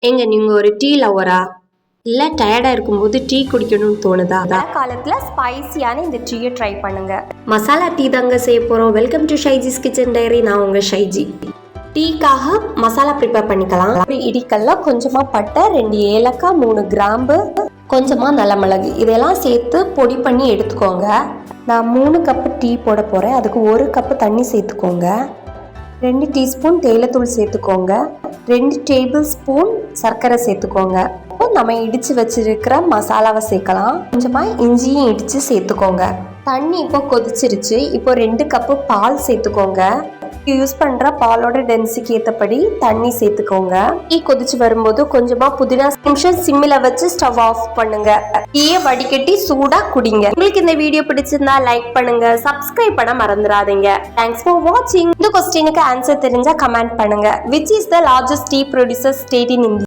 எங்க நீங்க ஒரு டீ லவரா? இல்ல டயர்டா இருக்கும்போது டீ குடிக்கணும்னு தோணுதா? காலத்துல ஸ்பைசியான இந்த டீயை ட்ரை பண்ணுங்க. மசாலா டீ தாங்க செய்ய போறோம். Welcome to Shaiji's kitchen diary. நான் உங்க ஷைஜி. டீக்காக மசாலா ப்ரிப்பேர் பண்ணிக்கலாம். ஒரு இடிக்கல்ல கொஞ்சமா பட்டை, 2 ஏலக்காய், 3 கிராம்பு, கொஞ்சமா நல்ல மிளகு இதெல்லாம் சேர்த்து பொடி பண்ணி எடுத்துக்கோங்க. நான் 3 கப்பு டீ போட போறேன். அதுக்கு 1 கப்பு தண்ணி சேர்த்துக்கோங்க. 2 டீஸ்பூன் தேயிலைத்தூள் சேர்த்துக்கோங்க. 2 டேபிள் ஸ்பூன் சர்க்கரை சேர்த்துக்கோங்க. நம்ம இடிச்சு வச்சிருக்கிற மசாலாவை சேர்க்கலாம். கொஞ்சமா இஞ்சியும் இடிச்சு சேர்த்துக்கோங்க. தண்ணி இப்போ கொதிச்சிருச்சு. இப்போ 2 கப்பு பால் சேர்த்துக்கோங்க. யூஸ் பண்ற பாலோட டென்சிக்கு ஏற்றபடி தண்ணி சேர்த்துக்கோங்க. டீ கொதிச்சு வரும்போது கொஞ்சமா புதினா நிமிஷம் சிம்மில் வச்சு ஸ்டவ் ஆஃப் பண்ணுங்க. டீயை வடிகட்டி சூடா குடிங்க. உங்களுக்கு இந்த வீடியோ பிடிச்சிருந்தா லைக் பண்ணுங்க, சப்ஸ்கிரைப் பண்ண மறந்துடாதீங்க. தேங்க்ஸ் ஃபார் வாட்சிங். இந்த क्वेश्चनக்கு ஆன்சர் தெரிஞ்சா கமெண்ட் பண்ணுங்க. Which is the largest tea producer state in India?